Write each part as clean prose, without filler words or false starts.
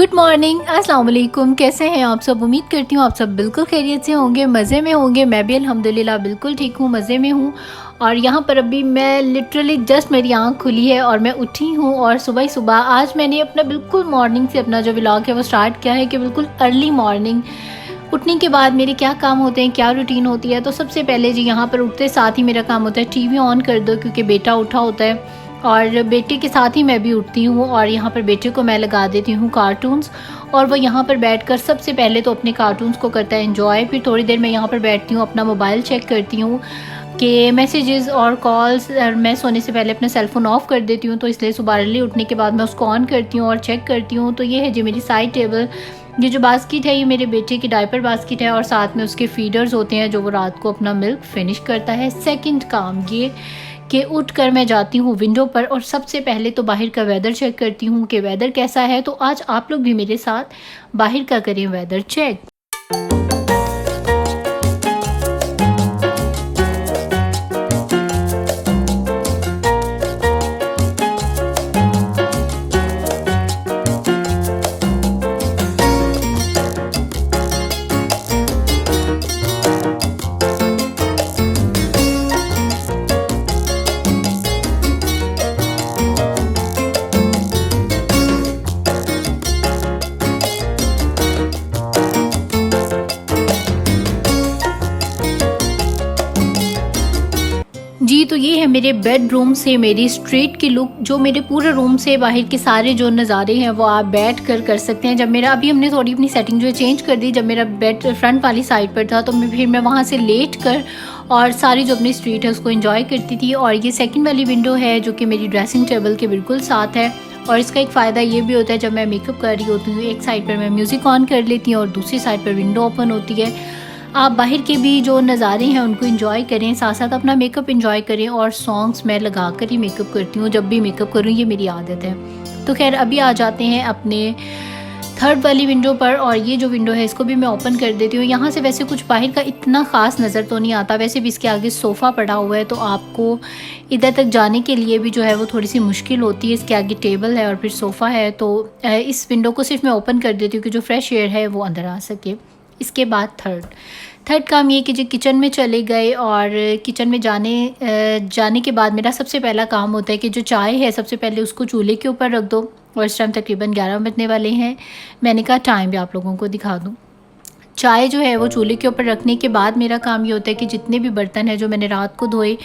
Good morning, अस्सलाम वालेकुम। कैसे हैं आप सब? उम्मीद करती हूँ आप सब बिल्कुल खैरियत से होंगे, मज़े में होंगे। मैं भी अल्हम्दुलिल्लाह बिल्कुल ठीक हूँ, मज़े में हूँ। और यहाँ पर अभी मैं लिटरली जस्ट मेरी आँख खुली है और मैं उठी हूँ। और सुबह ही सुबह आज मैंने अपना बिल्कुल मॉर्निंग से अपना जो व्लॉग है वो स्टार्ट किया है कि बिल्कुल अर्ली मॉर्निंग उठने के बाद मेरे क्या काम होते हैं, क्या रूटीन होती है। तो सबसे पहले जी यहाँ पर उठते साथ ही मेरा काम होता है टीवी ऑन कर दो, क्योंकि बेटा उठा होता है और बेटे के साथ ही मैं भी उठती हूँ। और यहाँ पर बेटे को मैं लगा देती हूँ कार्टून्स, और वो यहाँ पर बैठकर सबसे पहले तो अपने कार्टून्स को करता है एंजॉय। फिर थोड़ी देर मैं यहाँ पर बैठती हूँ, अपना मोबाइल चेक करती हूँ कि मैसेजेस और कॉल्स। मैं सोने से पहले अपना सेल फ़ोन ऑफ़ कर देती हूँ, तो इसलिए सुबह अर्ली उठने के बाद मैं उसको ऑन करती हूँ और चेक करती हूँ। तो ये है जी मेरी साइड टेबल। ये जो बास्केट है ये मेरे बेटे की डायपर बास्केट है, और साथ में उसके फीडर्स होते हैं जो वो रात को अपना मिल्क फिनिश करता है। सेकंड काम ये कि उठकर मैं जाती हूँ विंडो पर और सबसे पहले तो बाहर का वेदर चेक करती हूँ कि वेदर कैसा है। तो आज आप लोग भी मेरे साथ बाहर का करें वेदर चेक। जी, तो ये है मेरे बेडरूम से मेरी स्ट्रीट की लुक। जो मेरे पूरे रूम से बाहर के सारे जो नज़ारे हैं वो आप बैठ कर सकते हैं। जब मेरा अभी हमने थोड़ी अपनी सेटिंग जो है चेंज कर दी, जब मेरा बेड फ्रंट वाली साइड पर था तो मैं वहाँ से लेट कर और सारी जो अपनी स्ट्रीट है उसको एंजॉय करती थी। और ये सेकंड वाली विंडो है जो कि मेरी ड्रेसिंग टेबल के बिल्कुल साथ है। और इसका एक फ़ायदा ये भी होता है, जब मैं मेकअप कर रही होती हूँ एक साइड पर मैं म्यूज़िक ऑन कर लेती हूँ और दूसरी साइड पर विंडो ओपन होती है। आप बाहर के भी जो नज़ारे हैं उनको एंजॉय करें, साथ साथ अपना मेकअप एंजॉय करें। और सॉन्ग्स मैं लगा कर ही मेकअप करती हूँ, जब भी मेकअप करूँ ये मेरी आदत है। तो खैर अभी आ जाते हैं अपने थर्ड वाली विंडो पर, और ये जो विंडो है इसको भी मैं ओपन कर देती हूँ। यहाँ से वैसे कुछ बाहर का इतना ख़ास नज़र तो नहीं आता, वैसे भी इसके आगे सोफ़ा पड़ा हुआ है तो आपको इधर तक जाने के लिए भी जो है वो थोड़ी सी मुश्किल होती है। इसके आगे टेबल है और फिर सोफ़ा है, तो इस विंडो को सिर्फ मैं ओपन कर देती हूँ कि जो फ्रेश एयर है वो अंदर आ सके। इसके बाद थर्ड काम ये कि जो किचन में चले गए, और किचन में जाने के बाद मेरा सबसे पहला काम होता है कि जो चाय है सबसे पहले उसको चूल्हे के ऊपर रख दो। और इस टाइम तकरीबन 11 बजने वाले हैं। मैंने कहा टाइम भी आप लोगों को दिखा दूँ। चाय जो है वो चूल्हे के ऊपर रखने के बाद मेरा काम ये होता है कि जितने भी बर्तन हैं जो मैंने रात को धोए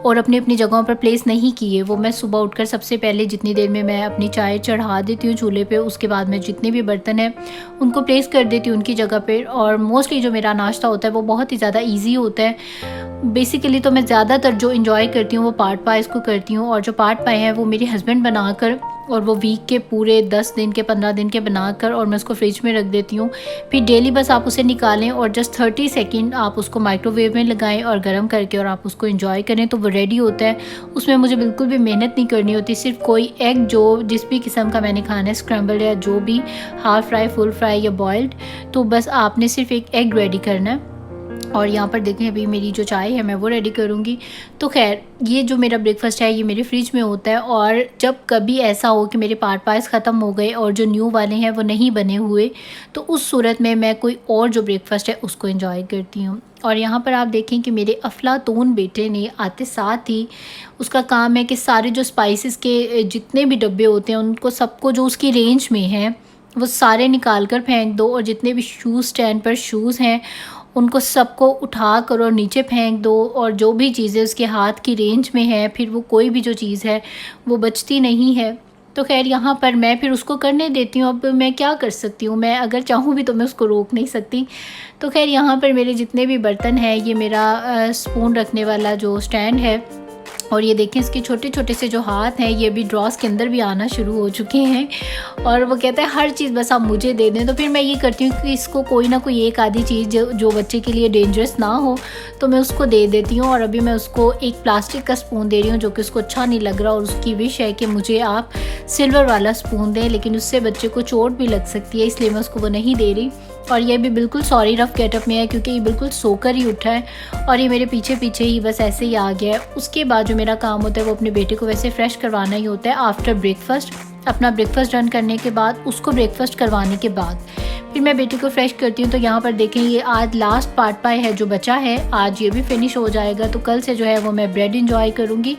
और अपनी अपनी जगहों पर प्लेस नहीं किए, वो मैं सुबह उठकर सबसे पहले जितनी देर में मैं अपनी चाय चढ़ा देती हूँ चूल्हे पे, उसके बाद मैं जितने भी बर्तन हैं उनको प्लेस कर देती हूँ उनकी जगह पर। और मोस्टली जो मेरा नाश्ता होता है वो बहुत ही ज़्यादा ईजी होता है। बेसिकली तो मैं ज़्यादातर जो इंजॉय करती हूँ वो पार्ट पाए इसको करती हूँ, और जो पार्ट पाए हैं वो मेरे हस्बैंड बनाकर, और वो वीक के पूरे 10 दिन के 15 दिन के बनाकर, और मैं उसको फ्रिज में रख देती हूँ। फिर डेली बस आप उसे निकालें और जस्ट 30 सेकंड आप उसको माइक्रोवेव में लगाएं और गर्म करके और आप उसको एंजॉय करें तो वो रेडी होता है। उसमें मुझे बिल्कुल भी मेहनत नहीं करनी होती, सिर्फ कोई एग जो जिस भी किस्म का मैंने खाना है, स्क्रैम्बल या जो भी, हाफ फ्राई, फुल फ्राई या बॉयल्ड, तो बस आपने सिर्फ एक एग रेडी करना है। और यहाँ पर देखें अभी मेरी जो चाय है मैं वो रेडी करूँगी। तो खैर ये जो मेरा ब्रेकफास्ट है ये मेरे फ्रिज में होता है, और जब कभी ऐसा हो कि मेरे पार्ट पाइस ख़त्म हो गए और जो न्यू वाले हैं वो नहीं बने हुए, तो उस सूरत में मैं कोई और जो ब्रेकफास्ट है उसको एंजॉय करती हूँ। और यहाँ पर आप देखें कि मेरे अफलातून बेटे ने आते साथ ही उसका काम है कि सारे जो स्पाइसेस के जितने भी डब्बे होते हैं उनको सबको जो उसकी रेंज में है वो सारे निकाल कर फेंक दो, और जितने भी शूज़ स्टैंड पर शूज़ हैं उनको सबको उठा कर और नीचे फेंक दो, और जो भी चीज़ें उसके हाथ की रेंज में है फिर वो कोई भी जो चीज़ है वो बचती नहीं है। तो खैर यहाँ पर मैं फिर उसको करने देती हूँ। अब मैं क्या कर सकती हूँ, मैं अगर चाहूँ भी तो मैं उसको रोक नहीं सकती। तो खैर यहाँ पर मेरे जितने भी बर्तन हैं, ये मेरा स्पून रखने वाला जो स्टैंड है, और ये देखें इसके छोटे छोटे से जो हाथ हैं ये भी ड्रॉस के अंदर भी आना शुरू हो चुके हैं। और वो कहता है हर चीज़ बस आप मुझे दे दें। तो फिर मैं ये करती हूँ कि इसको कोई ना कोई एक आधी चीज़ जो बच्चे के लिए डेंजरस ना हो तो मैं उसको दे देती हूँ। और अभी मैं उसको एक प्लास्टिक का स्पून दे रही हूँ जो कि उसको अच्छा नहीं लग रहा, और उसकी विश है कि मुझे आप सिल्वर वाला स्पून दें, लेकिन उससे बच्चे को चोट भी लग सकती है, इसलिए मैं उसको वो नहीं दे रही। और ये भी बिल्कुल सॉरी रफ गेटअप में है क्योंकि ये बिल्कुल सोकर ही उठा है और ये मेरे पीछे पीछे ही बस ऐसे ही आ गया है। उसके बाद जो मेरा काम होता है वो अपने बेटे को वैसे फ़्रेश करवाना ही होता है आफ्टर ब्रेकफास्ट। अपना ब्रेकफास्ट रन करने के बाद, उसको ब्रेकफास्ट करवाने के बाद फिर मैं बेटी को फ्रेश करती हूँ। तो यहाँ पर देखें, ये आज लास्ट पार्ट पाई है जो बचा है, आज ये भी फिनिश हो जाएगा। तो कल से जो है वो मैं ब्रेड इंजॉय करूँगी।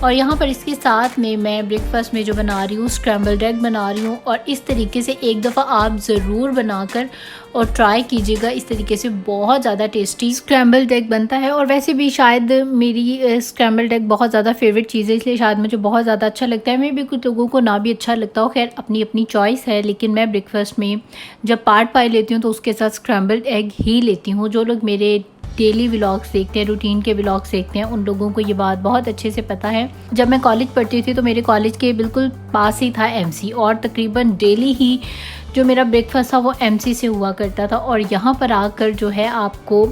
और यहाँ पर इसके साथ में मैं ब्रेकफास्ट में जो बना रही हूँ, स्क्रैम्बल्ड एग बना रही हूँ। और इस तरीके से एक दफ़ा आप ज़रूर बनाकर और ट्राई कीजिएगा। इस तरीके से बहुत ज़्यादा टेस्टी स्क्रैम्बल्ड एग बनता है। और वैसे भी शायद मेरी स्क्रैम्बल्ड एग बहुत ज़्यादा फेवरेट चीज़ है, इसलिए शायद मुझे बहुत ज़्यादा अच्छा लगता है। मैं भी कुछ लोगों को ना भी अच्छा लगता हो, खैर अपनी अपनी चॉइस है। लेकिन मैं ब्रेकफास्ट में जब पार्ट पाई लेती हूँ तो उसके साथ स्क्रैम्बल्ड एग ही लेती हूँ। जो लोग मेरे डेली व्लॉग्स देखते हैं, रूटीन के व्लॉग्स देखते हैं, उन लोगों को ये बात बहुत अच्छे से पता है। जब मैं कॉलेज पढ़ती थी तो मेरे कॉलेज के बिल्कुल पास ही था एमसी, और तकरीबन डेली ही जो मेरा ब्रेकफास्ट था वो एमसी से हुआ करता था। और यहाँ पर आकर जो है आपको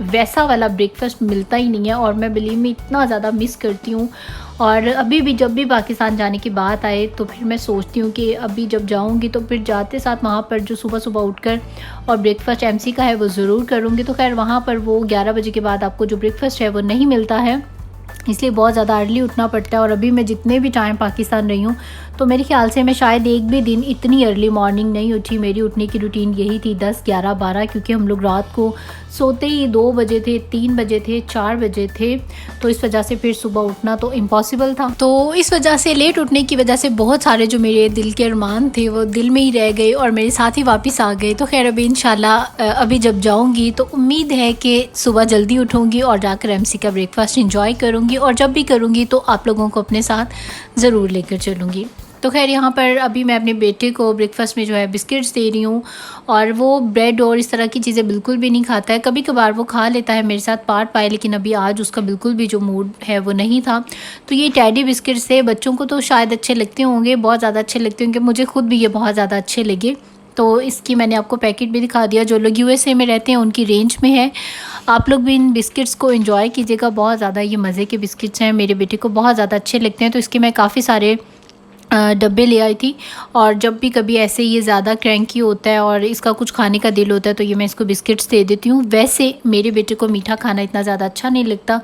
वैसा वाला ब्रेकफास्ट मिलता ही नहीं है, और मैं बिलीव में इतना ज़्यादा मिस करती हूँ। और अभी भी जब भी पाकिस्तान जाने की बात आए तो फिर मैं सोचती हूँ कि अभी जब जाऊँगी तो फिर जाते साथ वहाँ पर जो सुबह सुबह उठकर और ब्रेकफास्ट एमसी का है वो ज़रूर करूँगी। तो खैर वहाँ पर वो 11 बजे के बाद आपको जो ब्रेकफास्ट है वो नहीं मिलता है, इसलिए बहुत ज़्यादा अर्ली उठना पड़ता है। और अभी मैं जितने भी टाइम पाकिस्तान रही हूँ तो मेरे ख्याल से मैं शायद एक भी दिन इतनी अर्ली मॉर्निंग नहीं उठी। मेरी उठने की रूटीन यही थी 10, 11, 12, क्योंकि हम लोग रात को सोते ही 2 बजे थे, 3 बजे थे, 4 बजे थे। तो इस वजह से फिर सुबह उठना तो इम्पॉसिबल था। तो इस वजह से लेट उठने की वजह से बहुत सारे जो मेरे दिल के अरमान थे वो दिल में ही रह गए और मेरे साथ ही वापस आ गए। तो खैर अभी इंशाल्लाह अभी जब जाऊँगी तो उम्मीद है कि सुबह जल्दी उठूँगी और जाकर एमसी का ब्रेकफास्ट इंजॉय करूँगी। और जब भी करूँगी तो आप लोगों को अपने साथ ज़रूर लेकर चलूँगी। तो खैर यहाँ पर अभी मैं अपने बेटे को ब्रेकफास्ट में जो है बिस्किट्स दे रही हूँ, और वो ब्रेड और इस तरह की चीज़ें बिल्कुल भी नहीं खाता है। कभी कभार वो खा लेता है मेरे साथ पार्ट पाए, लेकिन अभी आज उसका बिल्कुल भी जो मूड है वो नहीं था। तो ये टेडी बिस्किट्स थे, बच्चों को तो शायद अच्छे लगते होंगे, बहुत ज़्यादा अच्छे लगते होंगे, मुझे खुद भी ये बहुत ज़्यादा अच्छे लगे। तो इसकी मैंने आपको पैकेट भी दिखा दिया। जो लोग यूएसए में रहते हैं उनकी रेंज में है। आप लोग भी इन बिस्किट्स को एंजॉय कीजिएगा, बहुत ज़्यादा ये मज़े के बिस्किट्स हैं, मेरे बेटे को बहुत ज़्यादा अच्छे लगते हैं। तो इसके मैं काफ़ी सारे डब्बे ले आई थी, और जब भी कभी ऐसे ये ज़्यादा क्रैंकी होता है और इसका कुछ खाने का दिल होता है तो ये मैं इसको बिस्किट्स दे देती हूँ। वैसे मेरे बेटे को मीठा खाना इतना ज़्यादा अच्छा नहीं लगता,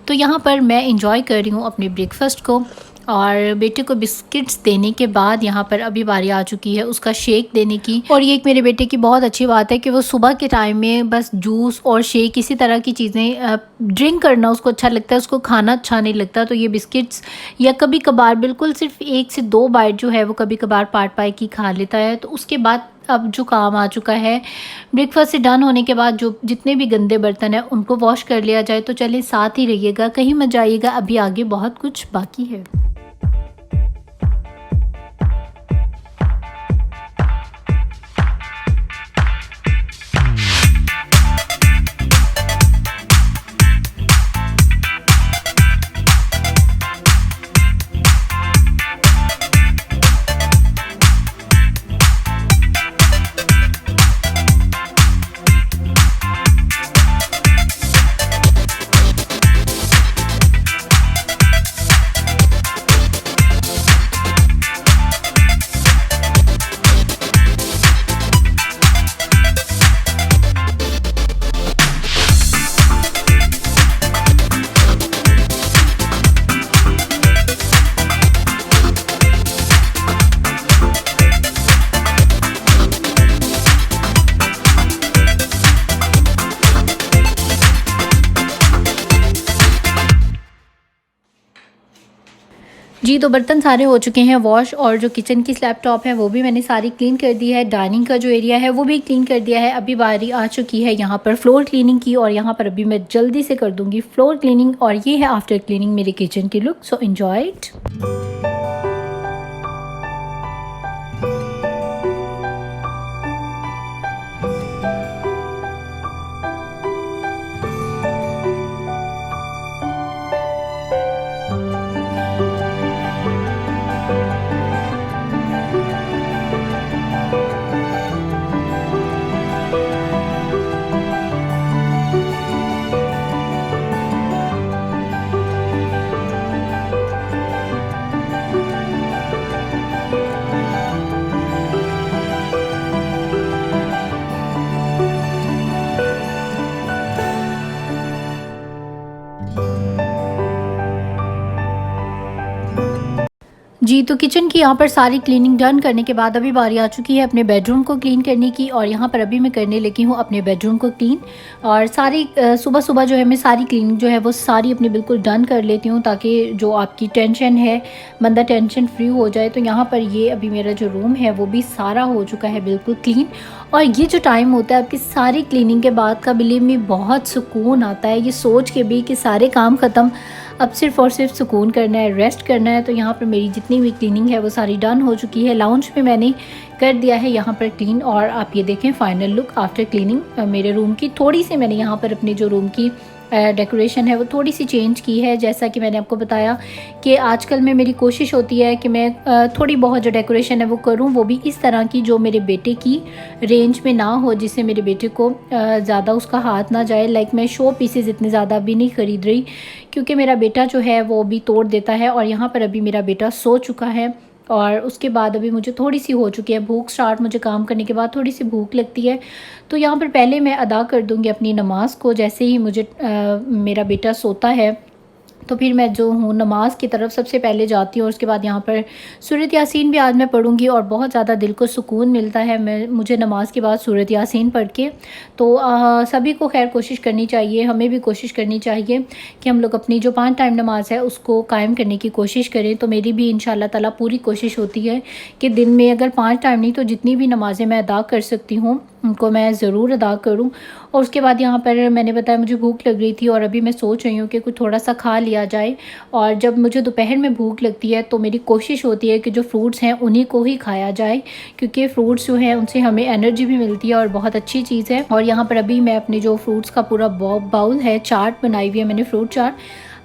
तो यहाँ पर मैं इंजॉय कर रही हूँ अपने ब्रेकफास्ट को। और बेटे को बिस्किट्स देने के बाद यहाँ पर अभी बारी आ चुकी है उसका शेक देने की। और ये एक मेरे बेटे की बहुत अच्छी बात है कि वो सुबह के टाइम में बस जूस और शेक इसी तरह की चीज़ें ड्रिंक करना उसको अच्छा लगता है, उसको खाना अच्छा नहीं लगता। तो ये बिस्किट्स या कभी कभार बिल्कुल सिर्फ 1 से 2 बाइट जो है वो कभी कभार पार्ट पाई की खा लेता है। तो उसके बाद अब जो काम आ चुका है, ब्रेकफास्ट से डन होने के बाद जो जितने भी गंदे बर्तन हैं उनको वॉश कर लिया जाए। तो चलिए साथ ही रहिएगा, कहीं मत जाइएगा, अभी आगे बहुत कुछ बाकी है। जी, तो बर्तन सारे हो चुके हैं वॉश, और जो किचन की स्लैब टॉप है वो भी मैंने सारी क्लीन कर दी है। डाइनिंग का जो एरिया है वो भी क्लीन कर दिया है। अभी बारी आ चुकी है यहाँ पर फ्लोर क्लीनिंग की, और यहाँ पर अभी मैं जल्दी से कर दूँगी फ्लोर क्लीनिंग। और ये है आफ्टर क्लीनिंग मेरे किचन की लुक। So enjoy it. जी, तो किचन की यहाँ पर सारी क्लीनिंग डन करने के बाद अभी बारी आ चुकी है अपने बेडरूम को क्लीन करने की। और यहाँ पर अभी मैं करने लगी हूँ अपने बेडरूम को क्लीन। और सारी सुबह सुबह जो है मैं सारी क्लीनिंग जो है वो सारी अपनी बिल्कुल डन कर लेती हूँ, ताकि जो आपकी टेंशन है बंदा टेंशन फ्री हो जाए। तो यहाँ पर ये अभी मेरा जो रूम है वो भी सारा हो चुका है बिल्कुल क्लीन। और ये जो टाइम होता है आपकी सारी क्लीनिंग के बाद का, बिलीव मी बहुत सुकून आता है ये सोच के भी कि सारे काम ख़त्म, अब सिर्फ़ और सिर्फ सुकून करना है, रेस्ट करना है। तो यहाँ पर मेरी जितनी भी क्लीनिंग है वो सारी डन हो चुकी है। लाउंज में मैंने कर दिया है यहाँ पर क्लीन। और आप ये देखें फाइनल लुक आफ्टर क्लीनिंग मेरे रूम की। थोड़ी सी मैंने यहाँ पर अपने जो रूम की डेकोरेशन है वो थोड़ी सी चेंज की है। जैसा कि मैंने आपको बताया कि आजकल में मेरी कोशिश होती है कि मैं थोड़ी बहुत जो डेकोरेशन है वो करूं, वो भी इस तरह की जो मेरे बेटे की रेंज में ना हो, जिससे मेरे बेटे को ज़्यादा उसका हाथ ना जाए। लाइक मैं शो पीसेस इतने ज़्यादा अभी नहीं ख़रीद रही, क्योंकि मेरा बेटा जो है वो भी तोड़ देता है। और यहाँ पर अभी मेरा बेटा सो चुका है और उसके बाद अभी मुझे थोड़ी सी हो चुकी है भूख स्टार्ट। मुझे काम करने के बाद थोड़ी सी भूख लगती है। तो यहाँ पर पहले मैं अदा कर दूँगी अपनी नमाज़ को। जैसे ही मुझे मेरा बेटा सोता है तो फिर मैं जो हूँ नमाज़ की तरफ सबसे पहले जाती हूँ। और उसके बाद यहाँ पर सूरत यासीन भी आज मैं पढ़ूँगी और बहुत ज़्यादा दिल को सुकून मिलता है मुझे नमाज़ के बाद सूरत यासीन पढ़ के। तो सभी को खैर कोशिश करनी चाहिए, हमें भी कोशिश करनी चाहिए कि हम लोग अपनी जो 5 टाइम नमाज़ है उसको कायम करने की कोशिश करें। तो मेरी भी इंशाल्लाह ताला पूरी कोशिश होती है कि दिन में अगर 5 टाइम नहीं तो जितनी भी नमाज़ें मैं अदा कर सकती हूँ उनको मैं ज़रूर अदा करूँ। और उसके बाद यहाँ पर मैंने बताया मुझे भूख लग रही थी और अभी मैं सोच रही हूँ कि कुछ थोड़ा सा खा लिया जाए। और जब मुझे दोपहर में भूख लगती है तो मेरी कोशिश होती है कि जो फ्रूट्स हैं उन्हीं को ही खाया जाए, क्योंकि फ्रूट्स जो हैं उनसे हमें एनर्जी भी मिलती है और बहुत अच्छी चीज़ है। और यहाँ पर अभी मैं अपने जो फ्रूट्स का पूरा बाउल है, चाट बनाई हुई है मैंने, फ्रूट चाट,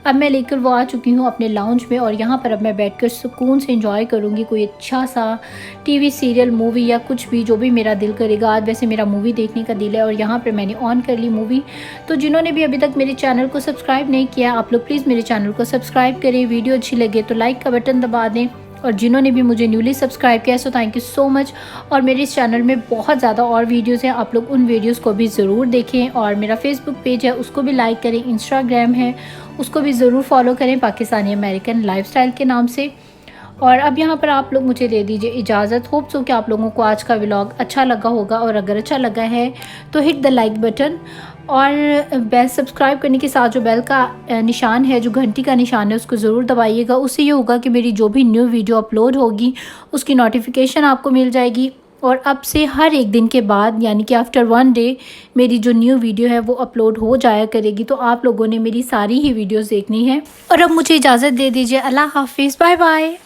अब मैं लेकर वो आ चुकी हूँ अपने लाउंज में। और यहाँ पर अब मैं बैठकर सुकून से एंजॉय करूँगी कोई अच्छा सा टीवी सीरियल, मूवी या कुछ भी, जो भी मेरा दिल करेगा। आज वैसे मेरा मूवी देखने का दिल है और यहाँ पर मैंने ऑन कर ली मूवी। तो जिन्होंने भी अभी तक मेरे चैनल को सब्सक्राइब नहीं किया, आप लोग प्लीज़ मेरे चैनल को सब्सक्राइब करें। वीडियो अच्छी लगे तो लाइक का बटन दबा दें। और जिन्होंने भी मुझे न्यूली सब्सक्राइब किया so thank you so much. और मेरे इस चैनल में बहुत ज़्यादा और वीडियोस हैं, आप लोग उन वीडियोस को भी ज़रूर देखें। और मेरा फेसबुक पेज है उसको भी लाइक करें, इंस्टाग्राम है उसको भी ज़रूर फॉलो करें पाकिस्तानी अमेरिकन लाइफस्टाइल के नाम से। और अब यहाँ पर आप लोग मुझे दे दीजिए इजाज़त। होप सो कि आप लोगों को आज का व्लॉग अच्छा लगा होगा, और अगर अच्छा लगा है तो हिट द लाइक बटन और बेल सब्सक्राइब करने के साथ जो बेल का निशान है, जो घंटी का निशान है, उसको ज़रूर दबाइएगा। उससे ये होगा कि मेरी जो भी न्यू वीडियो अपलोड होगी उसकी नोटिफिकेशन आपको मिल जाएगी। और अब से हर एक दिन के बाद यानी कि आफ्टर 1 डे मेरी जो न्यू वीडियो है वो अपलोड हो जाया करेगी। तो आप लोगों ने मेरी सारी ही वीडियोस देखनी है। और अब मुझे इजाज़त दे दीजिए। अल्लाह हाफिज़, बाय बाय।